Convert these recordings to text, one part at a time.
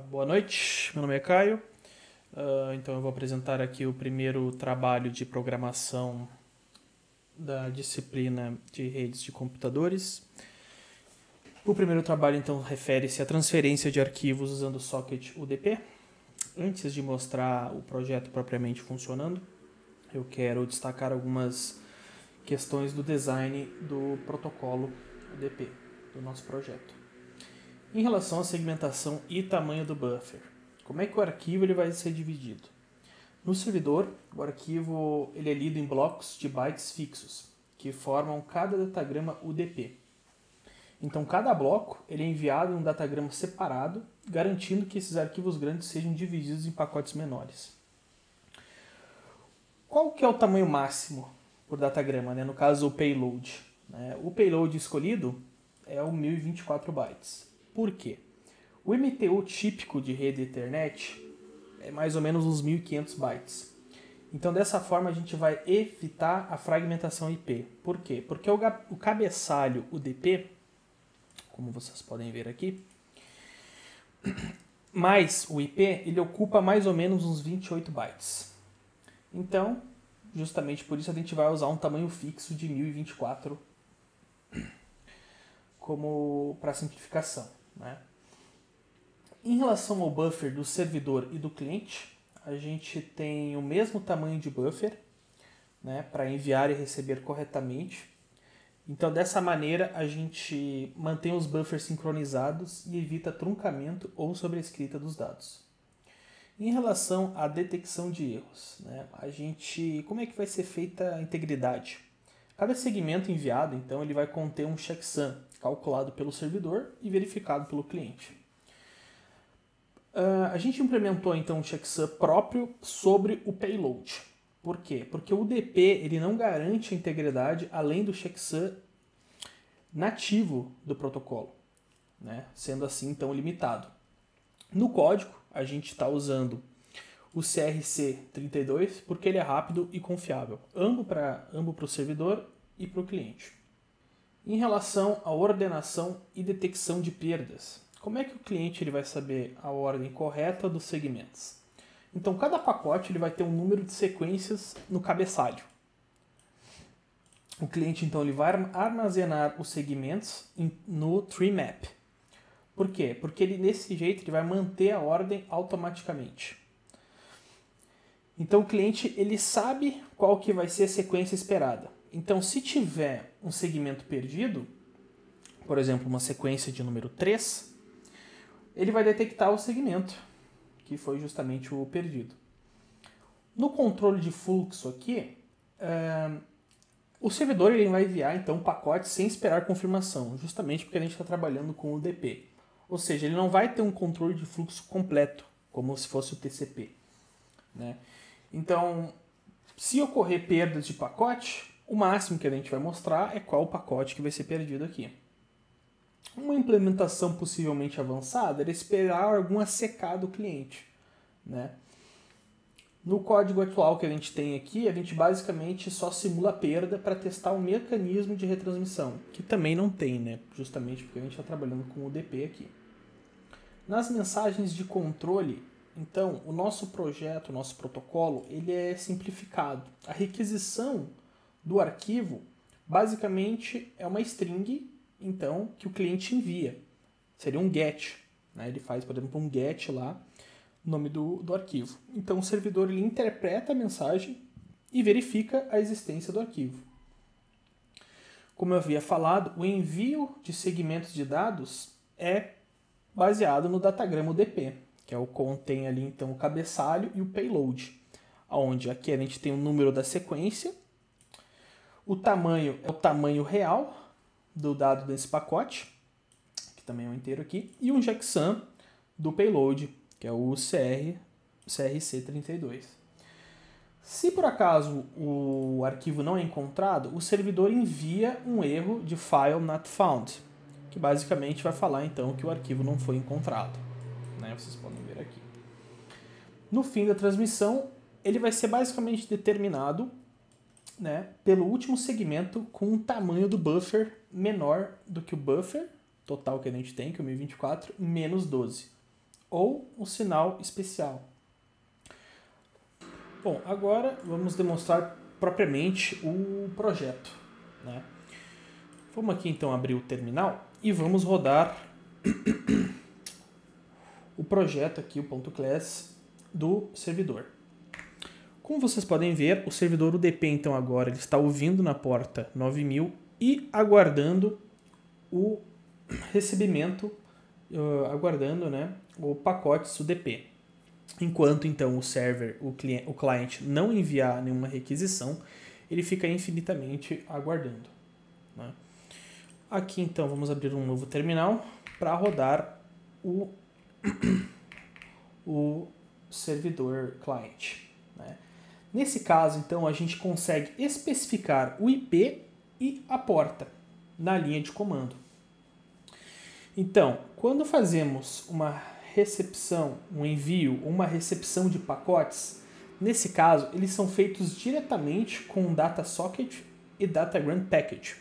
Boa noite, meu nome é Caio. Então eu vou apresentar aqui o primeiro trabalho de programação da disciplina de redes de computadores. O primeiro trabalho então refere-se à transferência de arquivos usando o socket UDP. Antes de mostrar o projeto propriamente funcionando, eu quero destacar algumas questões do design do protocolo UDP do nosso projeto. Em relação à segmentação e tamanho do buffer, como é que o arquivo ele vai ser dividido? No servidor, o arquivo ele é lido em blocos de bytes fixos, que formam cada datagrama UDP. Então, cada bloco ele é enviado em um datagrama separado, garantindo que esses arquivos grandes sejam divididos em pacotes menores. Qual que é o tamanho máximo por datagrama? No caso, o payload. O payload escolhido é o 1024 bytes. Por quê? O MTU típico de rede Ethernet é mais ou menos uns 1500 bytes. Então, dessa forma, a gente vai evitar a fragmentação IP. Por quê? Porque o cabeçalho UDP, como vocês podem ver aqui, mais o IP, ele ocupa mais ou menos uns 28 bytes. Então, justamente por isso, a gente vai usar um tamanho fixo de 1024 como para simplificação. Em relação ao buffer do servidor e do cliente, a gente tem o mesmo tamanho de buffer para enviar e receber corretamente. Então, dessa maneira, a gente mantém os buffers sincronizados e evita truncamento ou sobrescrita dos dados. Em relação à detecção de erros, como é que vai ser feita a integridade? Cada segmento enviado, então, ele vai conter um checksum calculado pelo servidor e verificado pelo cliente. A gente implementou, então, um checksum próprio sobre o payload. Por quê? Porque o UDP ele não garante a integridade além do checksum nativo do protocolo, sendo assim, então, limitado. No código, a gente está usando o CRC32 porque ele é rápido e confiável, ambos para o servidor e para o cliente. Em relação à ordenação e detecção de perdas, como é que o cliente ele vai saber a ordem correta dos segmentos? Então, cada pacote ele vai ter um número de sequências no cabeçalho. O cliente então ele vai armazenar os segmentos no tree map. Por quê? Porque ele, desse jeito ele vai manter a ordem automaticamente. Então o cliente ele sabe qual que vai ser a sequência esperada. Então se tiver um segmento perdido, por exemplo, uma sequência de número 3, ele vai detectar o segmento, que foi justamente o perdido. No controle de fluxo aqui, o servidor ele vai enviar então um pacote sem esperar confirmação, justamente porque a gente está trabalhando com o UDP. Ou seja, ele não vai ter um controle de fluxo completo, como se fosse o TCP. Então, se ocorrer perdas de pacote, o máximo que a gente vai mostrar é qual o pacote que vai ser perdido aqui. Uma implementação possivelmente avançada era esperar algum ACK do cliente. No código atual que a gente tem aqui, a gente basicamente só simula a perda para testar o mecanismo de retransmissão, que também não tem, justamente porque a gente está trabalhando com o UDP aqui. Nas mensagens de controle, então, o nosso projeto, o nosso protocolo, ele é simplificado. A requisição do arquivo, basicamente, é uma string, então, que o cliente envia. Seria um GET. Ele faz, por exemplo, um GET lá, nome do arquivo. Então, o servidor ele interpreta a mensagem e verifica a existência do arquivo. Como eu havia falado, o envio de segmentos de dados é baseado no datagrama UDP, que contém ali então o cabeçalho e o payload, onde aqui a gente tem o número da sequência, o tamanho é o tamanho real do dado desse pacote, que também é um inteiro aqui, e um checksum do payload, que é o CRC32. Se por acaso o arquivo não é encontrado, o servidor envia um erro de file not found, que basicamente vai falar então que o arquivo não foi encontrado. Vocês podem ver aqui. No fim da transmissão, ele vai ser basicamente determinado pelo último segmento com um tamanho do buffer menor do que o buffer total que a gente tem, que é o 1024, menos 12. ou um sinal especial. Bom, agora vamos demonstrar propriamente o projeto, né? Vamos aqui então abrir o terminal e vamos rodar o projeto aqui, o .class do servidor. Como vocês podem ver, o servidor UDP então agora ele está ouvindo na porta 9000 e aguardando o recebimento, aguardando, né, o pacote UDP. Enquanto então o server, o cliente não enviar nenhuma requisição, ele fica infinitamente aguardando, né? Aqui então vamos abrir um novo terminal para rodar o servidor cliente, né? Nesse caso então a gente consegue especificar o IP e a porta na linha de comando. Então, quando fazemos uma recepção, um envio, uma recepção de pacotes, nesse caso, eles são feitos diretamente com DataSocket e DataGrant Package,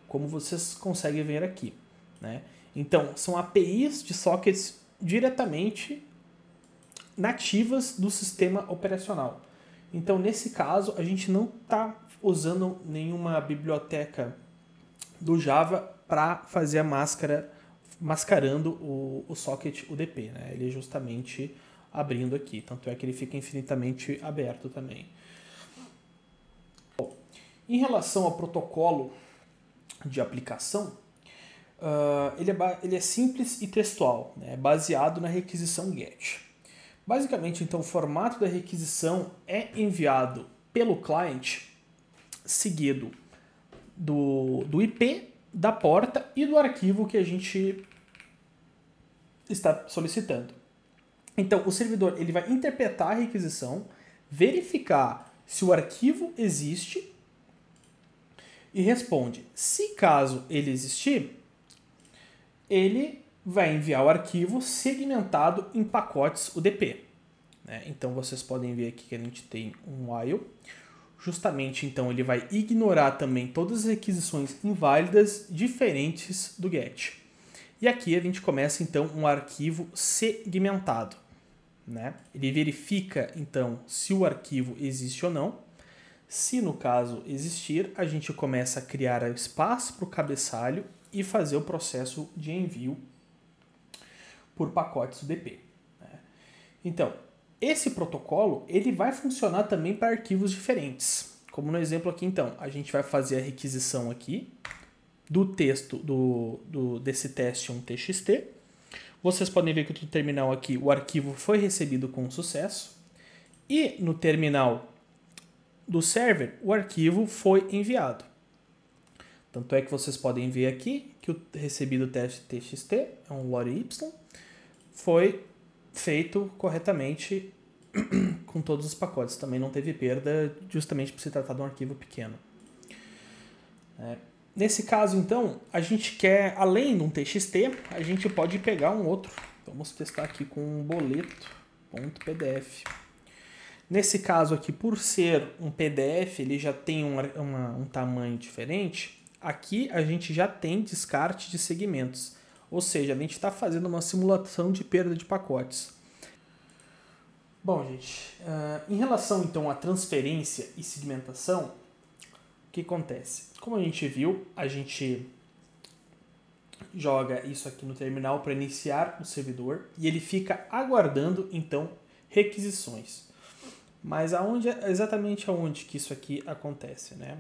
como vocês conseguem ver aqui, né? Então, são APIs de sockets diretamente nativas do sistema operacional. Então, nesse caso, a gente não está usando nenhuma biblioteca do Java para fazer a mascarando o socket UDP, né? Ele é justamente abrindo aqui, tanto é que ele fica infinitamente aberto também. Bom, em relação ao protocolo de aplicação, ele é simples e textual, né? Baseado na requisição GET. Basicamente, então, o formato da requisição é enviado pelo cliente seguido do IP, da porta e do arquivo que a gente está solicitando. Então, o servidor ele vai interpretar a requisição, verificar se o arquivo existe e responde. Se caso ele existir, ele vai enviar o arquivo segmentado em pacotes UDP, né? Então, vocês podem ver aqui que a gente tem um while. Justamente, então, ele vai ignorar também todas as requisições inválidas diferentes do GET. E aqui a gente começa, então, um arquivo segmentado, né? Ele verifica, então, se o arquivo existe ou não. Se, no caso, existir, a gente começa a criar espaço para o cabeçalho e fazer o processo de envio por pacotes UDP, né? Então, esse protocolo ele vai funcionar também para arquivos diferentes. Como no exemplo aqui, então, a gente vai fazer a requisição aqui do texto desse teste1.txt. Vocês podem ver que no terminal aqui o arquivo foi recebido com sucesso. E no terminal do server, o arquivo foi enviado. Tanto é que vocês podem ver aqui que o recebido teste.txt é um lore y, foi feito corretamente com todos os pacotes. Também não teve perda, justamente por se tratar de um arquivo pequeno. Nesse caso, então, a gente quer, além de um TXT, a gente pode pegar um outro. Vamos testar aqui com um boleto.pdf. Nesse caso aqui, por ser um PDF, ele já tem um tamanho diferente. Aqui a gente já tem descarte de segmentos. Ou seja, a gente está fazendo uma simulação de perda de pacotes. Bom, gente, em relação então à transferência e segmentação, o que acontece? Como a gente viu, a gente joga isso aqui no terminal para iniciar o servidor e ele fica aguardando então requisições. Mas exatamente aonde que isso aqui acontece, né?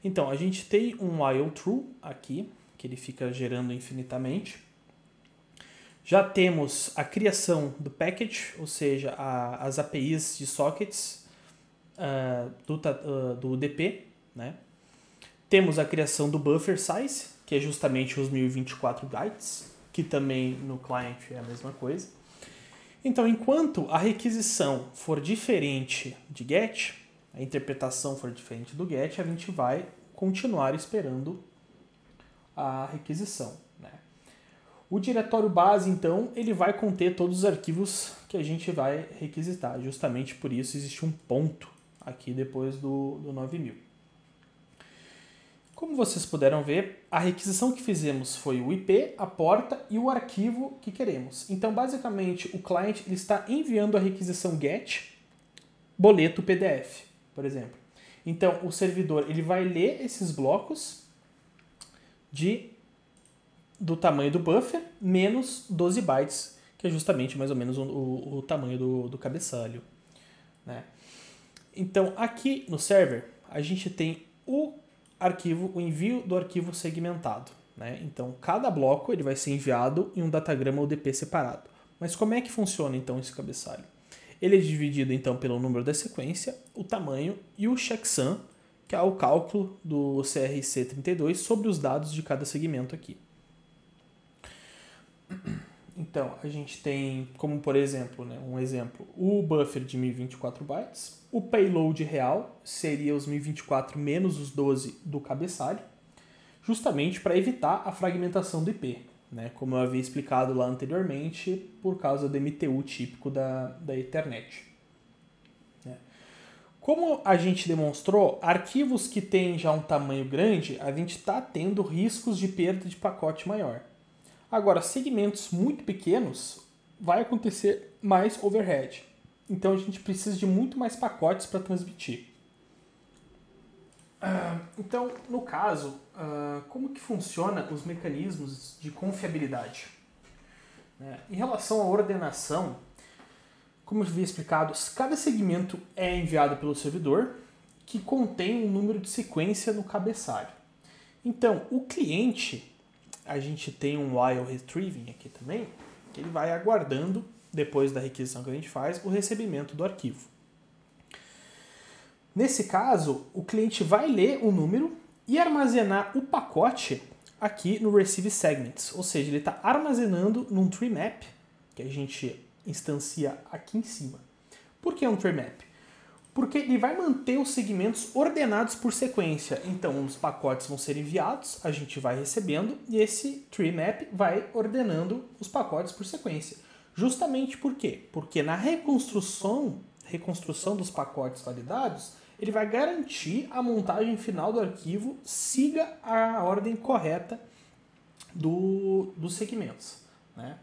Então, a gente tem um while true aqui, que ele fica gerando infinitamente. Já temos a criação do package, ou seja, as APIs de sockets do UDP, né? Temos a criação do buffer size, que é justamente os 1024 bytes, que também no client é a mesma coisa. Então, enquanto a requisição for diferente de GET, a interpretação for diferente do GET, a gente vai continuar esperando a requisição, né? O diretório base, então, ele vai conter todos os arquivos que a gente vai requisitar. Justamente por isso existe um ponto aqui depois do 9000. Como vocês puderam ver, a requisição que fizemos foi o IP, a porta e o arquivo que queremos. Então, basicamente, o cliente ele está enviando a requisição GET boleto PDF, por exemplo. Então, o servidor ele vai ler esses blocos do tamanho do buffer menos 12 bytes, que é justamente mais ou menos o tamanho do cabeçalho, né? Então, aqui no server, a gente tem o envio do arquivo segmentado, né? Então, cada bloco ele vai ser enviado em um datagrama UDP separado. Mas como é que funciona, então, esse cabeçalho? Ele é dividido, então, pelo número da sequência, o tamanho e o checksum, que é o cálculo do CRC32 sobre os dados de cada segmento aqui. Então, a gente tem, como por exemplo, né, um exemplo, o buffer de 1024 bytes, o payload real seria os 1024 menos os 12 do cabeçalho, justamente para evitar a fragmentação do IP, né, como eu havia explicado lá anteriormente, por causa do MTU típico da Ethernet. Como a gente demonstrou, arquivos que têm já um tamanho grande, a gente está tendo riscos de perda de pacote maior. Agora, segmentos muito pequenos, vai acontecer mais overhead. Então, a gente precisa de muito mais pacotes para transmitir. Então, no caso, como que funciona os mecanismos de confiabilidade? Em relação à ordenação, como eu havia explicado, cada segmento é enviado pelo servidor, que contém um número de sequência no cabeçalho. Então, o cliente, a gente tem um while retrieving aqui também, que ele vai aguardando, depois da requisição que a gente faz, o recebimento do arquivo. Nesse caso, o cliente vai ler o número e armazenar o pacote aqui no Receive Segments, ou seja, ele está armazenando num tree map, que a gente instancia aqui em cima. Por que um tree map? Porque ele vai manter os segmentos ordenados por sequência. Então, os pacotes vão ser enviados, a gente vai recebendo, e esse tree map vai ordenando os pacotes por sequência. Justamente por quê? Porque na reconstrução dos pacotes validados, ele vai garantir a montagem final do arquivo siga a ordem correta dos segmentos, né?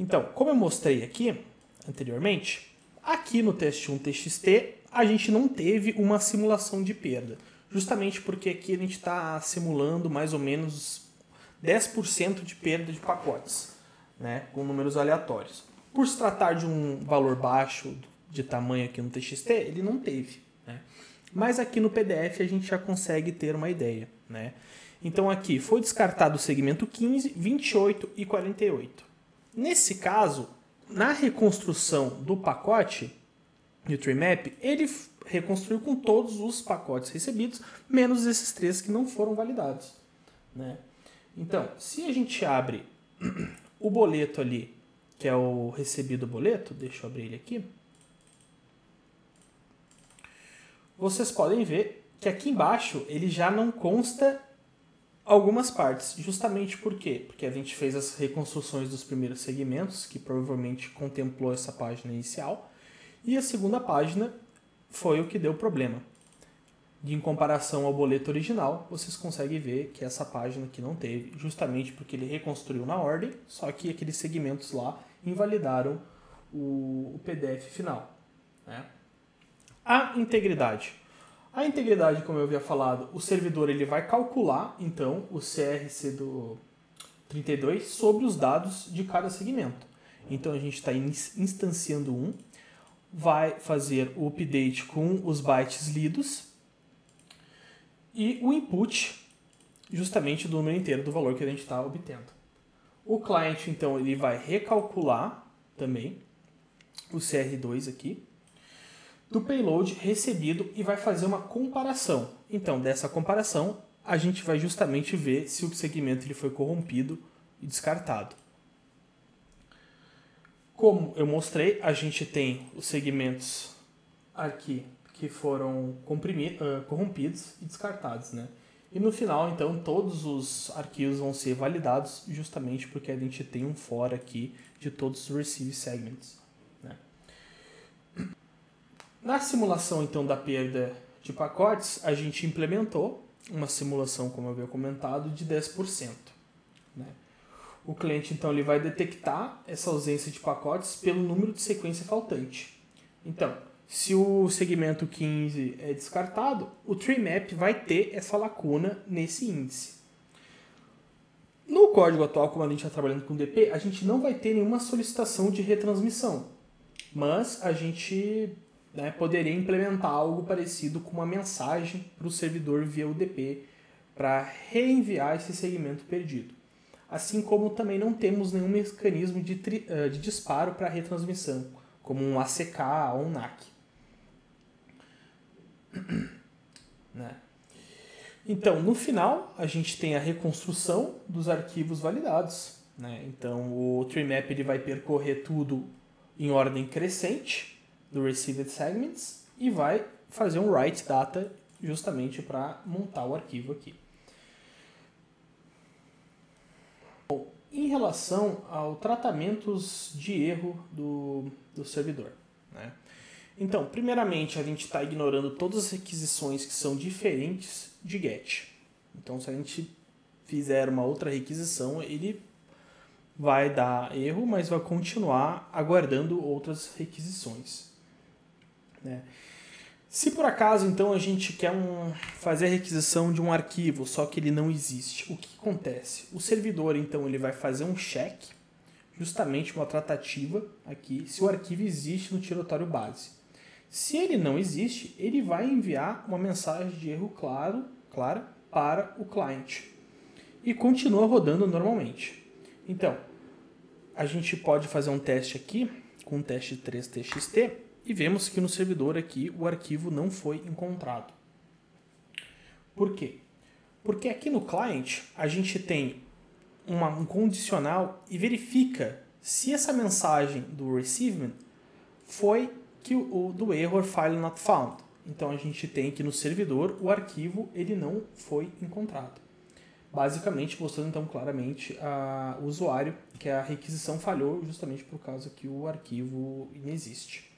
Então, como eu mostrei aqui anteriormente, aqui no teste1 TXT, a gente não teve uma simulação de perda. Justamente porque aqui a gente está simulando mais ou menos 10% de perda de pacotes, né, com números aleatórios. Por se tratar de um valor baixo de tamanho aqui no TXT, ele não teve, né? Mas aqui no PDF a gente já consegue ter uma ideia, né? Então aqui foi descartado o segmento 15, 28 e 48. Nesse caso, na reconstrução do pacote, do tree map, ele reconstruiu com todos os pacotes recebidos, menos esses 3 que não foram validados, né? Então, se a gente abre o boleto ali, que é o recebido boleto, deixa eu abrir ele aqui, vocês podem ver que aqui embaixo ele já não consta algumas partes. Justamente por quê? Porque a gente fez as reconstruções dos primeiros segmentos, que provavelmente contemplou essa página inicial, e a segunda página foi o que deu problema. Em comparação ao boleto original, vocês conseguem ver que essa página aqui não teve, justamente porque ele reconstruiu na ordem, só que aqueles segmentos lá invalidaram o PDF final, né? A integridade. A integridade, como eu havia falado, o servidor ele vai calcular, então, o CRC do 32 sobre os dados de cada segmento. Então, a gente está instanciando um, vai fazer o update com os bytes lidos e o input justamente do número inteiro do valor que a gente está obtendo. O cliente, então, ele vai recalcular também o CR2 aqui do payload recebido e vai fazer uma comparação. Então, dessa comparação, a gente vai justamente ver se o segmento ele foi corrompido e descartado. Como eu mostrei, a gente tem os segmentos aqui que foram corrompidos e descartados, né? E no final, então, todos os arquivos vão ser validados justamente porque a gente tem um for aqui de todos os receive segments, né? Na simulação, então, da perda de pacotes, a gente implementou uma simulação, como eu havia comentado, de 10%. Né? O cliente, então, ele vai detectar essa ausência de pacotes pelo número de sequência faltante. Então, se o segmento 15 é descartado, o tree map vai ter essa lacuna nesse índice. No código atual, como a gente está trabalhando com DP, a gente não vai ter nenhuma solicitação de retransmissão, mas a gente poderia implementar algo parecido com uma mensagem para o servidor via UDP para reenviar esse segmento perdido. Assim como também não temos nenhum mecanismo de disparo para retransmissão, como um ACK ou um NAC. Né? Então, no final, a gente tem a reconstrução dos arquivos validados. Né? Então, o tree map ele vai percorrer tudo em ordem crescente do Received Segments e vai fazer um write data justamente para montar o arquivo aqui. Bom, em relação aos tratamentos de erro do servidor. Né? Então, primeiramente, a gente está ignorando todas as requisições que são diferentes de GET. Então, se a gente fizer uma outra requisição, ele vai dar erro, mas vai continuar aguardando outras requisições. Né? Se por acaso, então, a gente quer fazer a requisição de um arquivo, só que ele não existe, o que acontece? O servidor, então, ele vai fazer um check, justamente uma tratativa aqui, se o arquivo existe no diretório base. Se ele não existe, ele vai enviar uma mensagem de erro clara para o cliente e continua rodando normalmente. Então, a gente pode fazer um teste aqui com o teste 3txt e vemos que no servidor aqui o arquivo não foi encontrado. Por quê? Porque aqui no client a gente tem um condicional e verifica se essa mensagem do receivement foi do error file not found. Então a gente tem que no servidor o arquivo ele não foi encontrado. Basicamente mostrando então claramente ao usuário que a requisição falhou justamente por causa que o arquivo inexiste.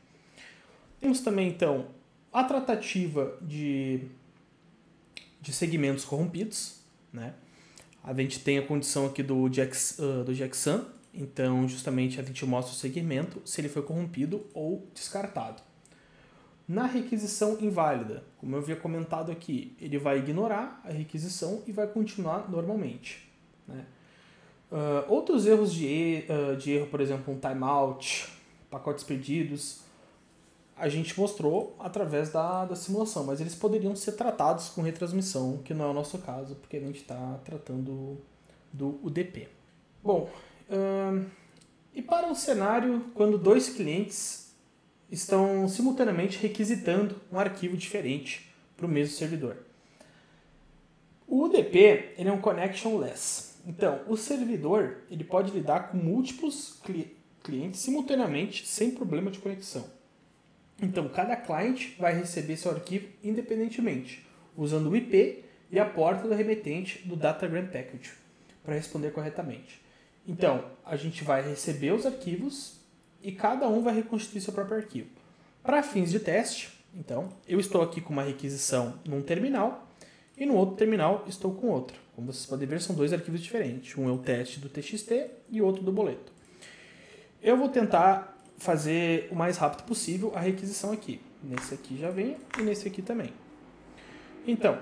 Temos também então a tratativa de segmentos corrompidos. Né? A gente tem a condição aqui do checksum. Então, justamente, a gente mostra o segmento, se ele foi corrompido ou descartado. Na requisição inválida, como eu havia comentado aqui, ele vai ignorar a requisição e vai continuar normalmente. Né? Outros erros de erro, por exemplo, um timeout, pacotes perdidos, a gente mostrou através da simulação, mas eles poderiam ser tratados com retransmissão, que não é o nosso caso, porque a gente está tratando do UDP. Bom, e para um cenário quando dois clientes estão simultaneamente requisitando um arquivo diferente para o mesmo servidor. O UDP ele é um connectionless. Então, o servidor ele pode lidar com múltiplos clientes simultaneamente sem problema de conexão. Então, cada cliente vai receber seu arquivo independentemente, usando o IP e a porta do remetente do Datagram Package para responder corretamente. Então, a gente vai receber os arquivos e cada um vai reconstituir seu próprio arquivo. Para fins de teste, então, eu estou aqui com uma requisição num terminal e no outro terminal estou com outro. Como vocês podem ver, são dois arquivos diferentes. Um é o teste do TXT e outro do boleto. Eu vou tentar fazer o mais rápido possível a requisição aqui. Nesse aqui já vem e nesse aqui também. Então,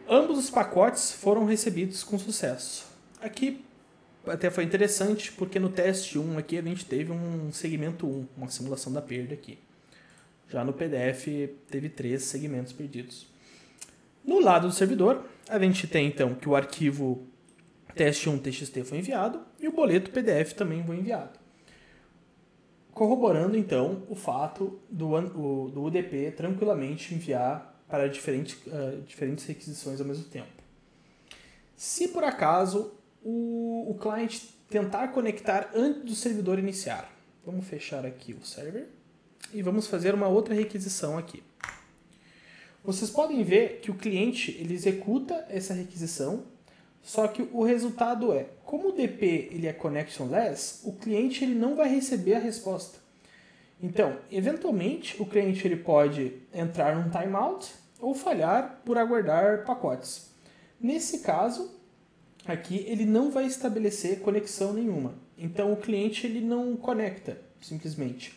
ambos os pacotes foram recebidos com sucesso. Aqui até foi interessante, porque no teste 1 aqui a gente teve um segmento 1, uma simulação da perda aqui. Já no PDF teve 3 segmentos perdidos. No lado do servidor, a gente tem então que o arquivo teste1.txt foi enviado e o boleto PDF também foi enviado. Corroborando então o fato do UDP tranquilamente enviar para diferentes requisições ao mesmo tempo. Se por acaso o cliente tentar conectar antes do servidor iniciar. Vamos fechar aqui o server e vamos fazer uma outra requisição aqui. Vocês podem ver que o cliente ele executa essa requisição, só que o resultado é, como o DP ele é connectionless, o cliente ele não vai receber a resposta. Então, eventualmente, o cliente ele pode entrar num timeout ou falhar por aguardar pacotes. Nesse caso, aqui ele não vai estabelecer conexão nenhuma. Então o cliente ele não conecta, simplesmente.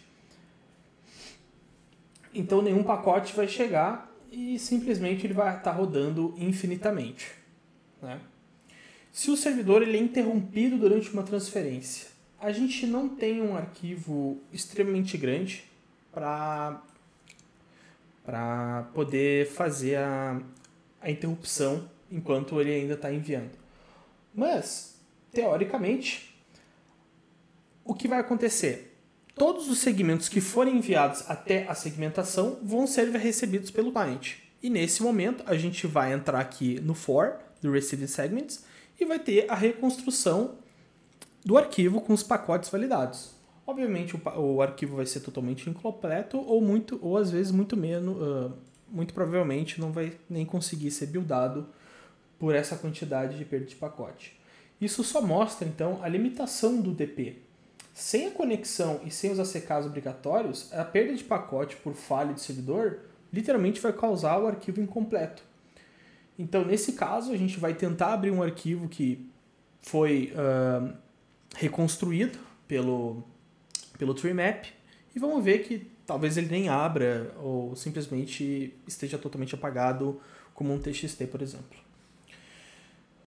Então nenhum pacote vai chegar e simplesmente ele vai estar rodando infinitamente, né? Se o servidor ele é interrompido durante uma transferência, a gente não tem um arquivo extremamente grande para poder fazer a interrupção enquanto ele ainda está enviando. Mas, teoricamente, o que vai acontecer? Todos os segmentos que forem enviados até a segmentação vão ser recebidos pelo cliente. E nesse momento, a gente vai entrar aqui no for do Received Segments e vai ter a reconstrução do arquivo com os pacotes validados. Obviamente, o arquivo vai ser totalmente incompleto ou às vezes muito menos, muito provavelmente não vai nem conseguir ser buildado por essa quantidade de perda de pacote. Isso só mostra, então, a limitação do DP. Sem a conexão e sem os ACKs obrigatórios, a perda de pacote por falha de servidor literalmente vai causar o arquivo incompleto. Então, nesse caso, a gente vai tentar abrir um arquivo que foi reconstruído pelo tree map e vamos ver que talvez ele nem abra ou simplesmente esteja totalmente apagado como um TXT, por exemplo.